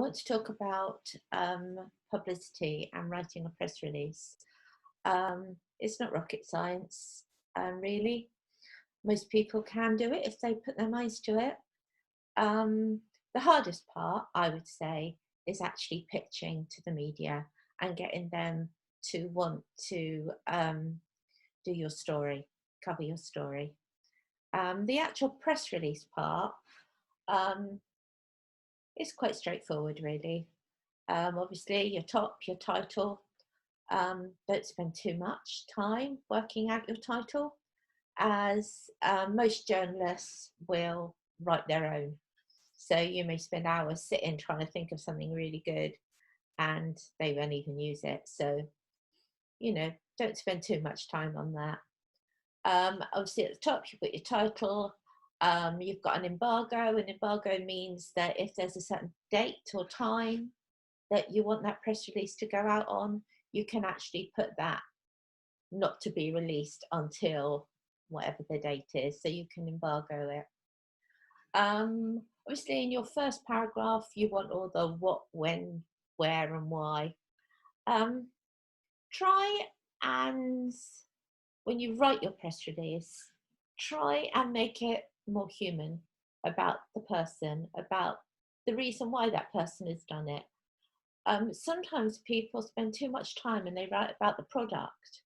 I want to talk about publicity and writing a press release. It's not rocket science, really. Most people can do it if they put their minds to it. The hardest part, I would say, is actually pitching to the media and getting them to want to do your story, cover your story. The actual press release part um, is quite straightforward, really. Obviously, your title. Don't spend too much time working out your title, as most journalists will write their own. So you may spend hours sitting trying to think of something really good and they won't even use it. So, don't spend too much time on that. Obviously, at the top, you've got your title. You've got an embargo. An embargo means that if there's a certain date or time that you want that press release to go out on, you can actually put that not to be released until whatever the date is, so you can embargo it. Obviously, in your first paragraph, you want all the what, when, where, and why. Try and, when you write your press release, try and make it more human, about the person, about the reason why that person has done it. Sometimes people spend too much time and they write about the product.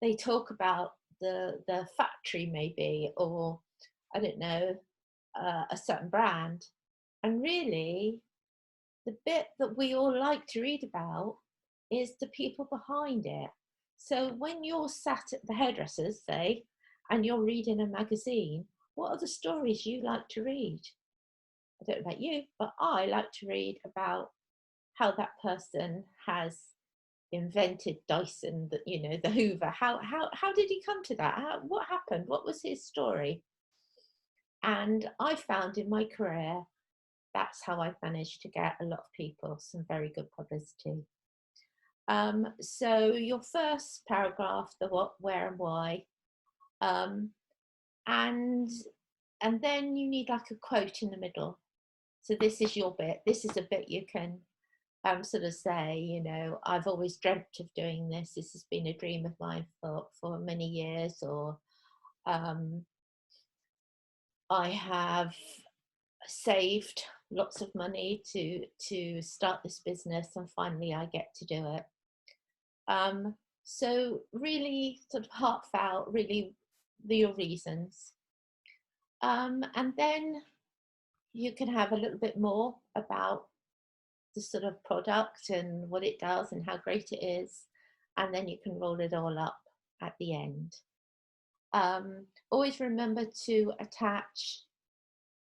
They talk about the factory maybe, or I don't know, a certain brand. And really, the bit that we all like to read about is the people behind it. So when you're sat at the hairdressers, say, and you're reading a magazine, what are the stories you like to read? I don't know about you, but I like to read about how that person has invented Dyson, the Hoover. How did he come to that? What happened? What was his story? And I found in my career that's how I've managed to get a lot of people some very good publicity. So your first paragraph, the what, where, and why, um, and then you need like a quote in the middle. So this is your bit. This is a bit you can sort of say, I've always dreamt of doing this. This has been a dream of mine for many years, or I have saved lots of money to start this business, and finally I get to do it. So really sort of heartfelt, really your reasons. And then you can have a little bit more about the sort of product and what it does and how great it is, and then you can roll it all up at the end. Always remember to attach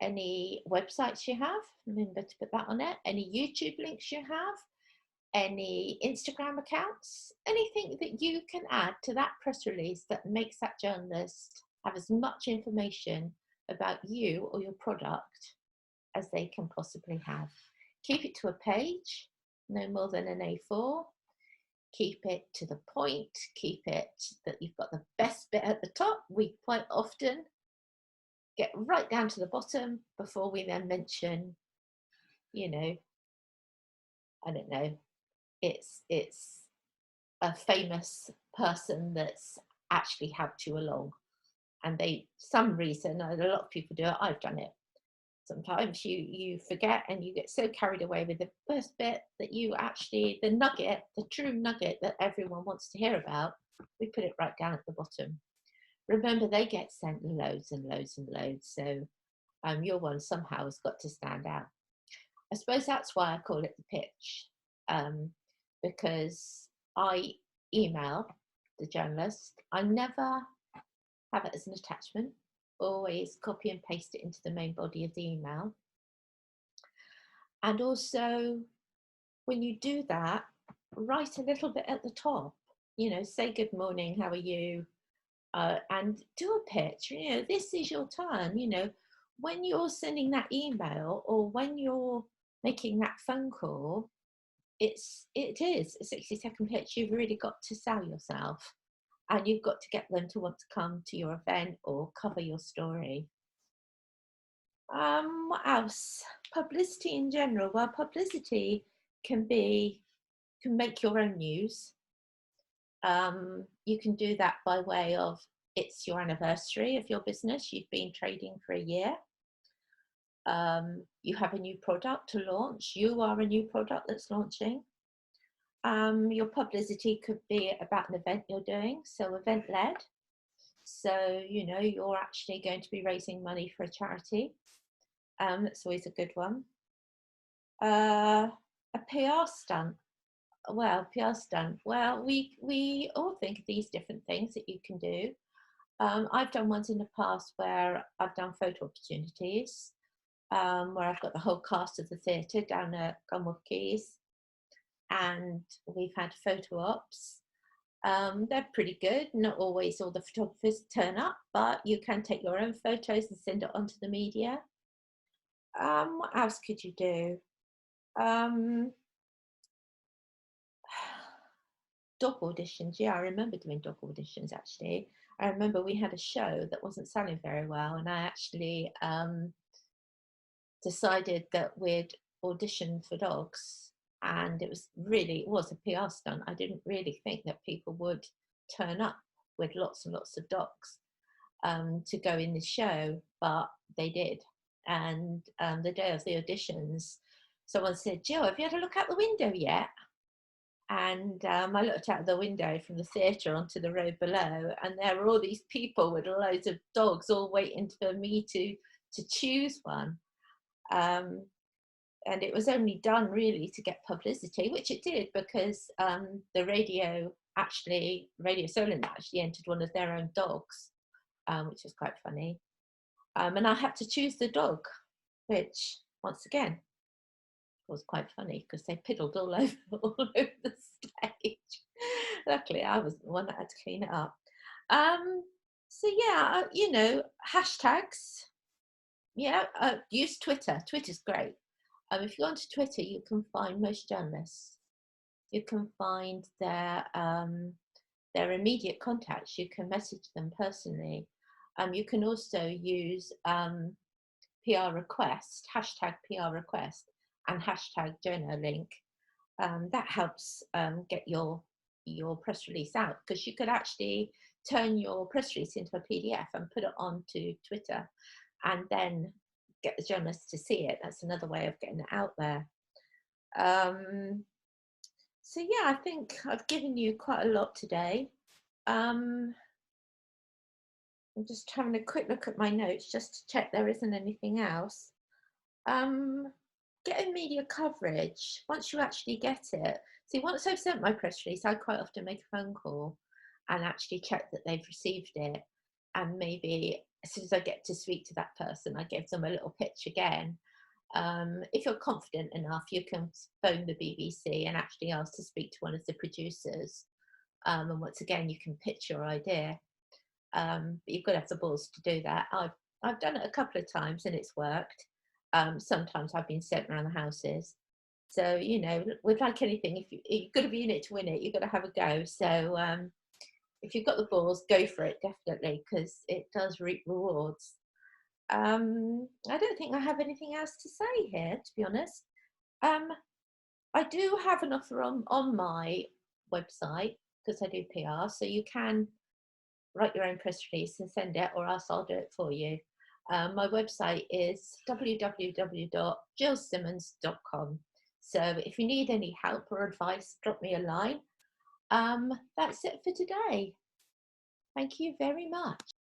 any websites you have, remember to put that on it, any YouTube links you have, any Instagram accounts, anything that you can add to that press release that makes that journalist have as much information about you or your product as they can possibly have. Keep it to a page, no more than an A4. Keep it to the point, keep it that you've got the best bit at the top. We quite often get right down to the bottom before we then mention, I don't know, it's a famous person that's actually helped you along. And some reason, a lot of people do it, I've done it. Sometimes you forget and you get so carried away with the first bit that you actually, the nugget, the true nugget that everyone wants to hear about, we put it right down at the bottom. Remember, they get sent loads and loads and loads, so your one somehow has got to stand out. I suppose that's why I call it the pitch, because I email the journalist. I never have it as an attachment, always copy and paste it into the main body of the email. And also, when you do that, write a little bit at the top, say good morning, how are you? And do a pitch, this is your turn, when you're sending that email or when you're making that phone call, it is a 60-second pitch. You've really got to sell yourself and you've got to get them to want to come to your event or cover your story. What else? Publicity in general, well, publicity can make your own news. You can do that by way of, it's your anniversary of your business, you've been trading for a year, you have a new product to launch, you are a new product that's launching. Your publicity could be about an event you're doing, so event led. So, you know, you're actually going to be raising money for a charity. That's always a good one. A PR stunt. Well, PR stunt. Well, we all think of these different things that you can do. I've done ones in the past where I've done photo opportunities, where I've got the whole cast of the theatre down at Gunwharf Quays, and we've had photo ops. They're pretty good. Not always all the photographers turn up, but you can take your own photos and send it on to the media. What else could you do? Dog auditions. Yeah, I remember doing dog auditions actually. I remember we had a show that wasn't selling very well, and I actually decided that we'd audition for dogs, and it was a PR stunt. I didn't really think that people would turn up with lots and lots of dogs to go in the show, but they did. And the day of the auditions, someone said, "Jill, have you had a look out the window yet?" And I looked out the window from the theatre onto the road below, and there were all these people with loads of dogs all waiting for me to choose one. And it was only done really to get publicity, which it did, because the Radio Solent actually entered one of their own dogs, which was quite funny. And I had to choose the dog, which once again was quite funny because they piddled all over the stage. Luckily, I was the one that had to clean it up. So yeah, you know, hashtags. Yeah, use Twitter. Twitter's great. If you go onto Twitter, you can find most journalists. You can find their immediate contacts. You can message them personally. You can also use PR request, hashtag PR request, and hashtag journal link. That helps get your press release out, because you could actually turn your press release into a PDF and put it onto Twitter, and then get the journalists to see it. That's another way of getting it out there. So yeah, I think I've given you quite a lot today. I'm just having a quick look at my notes just to check there isn't anything else. Getting media coverage, once you actually get it. See, once I've sent my press release, I quite often make a phone call and actually check that they've received it. And maybe as soon as I get to speak to that person, I give them a little pitch again. If you're confident enough, you can phone the BBC and actually ask to speak to one of the producers. And once again, you can pitch your idea. But you've got to have the balls to do that. I've done it a couple of times and it's worked. Sometimes I've been sent around the houses. So, you know, with like anything, you've got to be in it to win it, you've got to have a go. So if you've got the balls, go for it, definitely, because it does reap rewards. I don't think I have anything else to say here, to be honest. I do have an offer on my website, because I do PR, so you can write your own press release and send it, or else I'll do it for you. My website is www.jillsimmons.com. So if you need any help or advice, drop me a line. That's it for today. Thank you very much.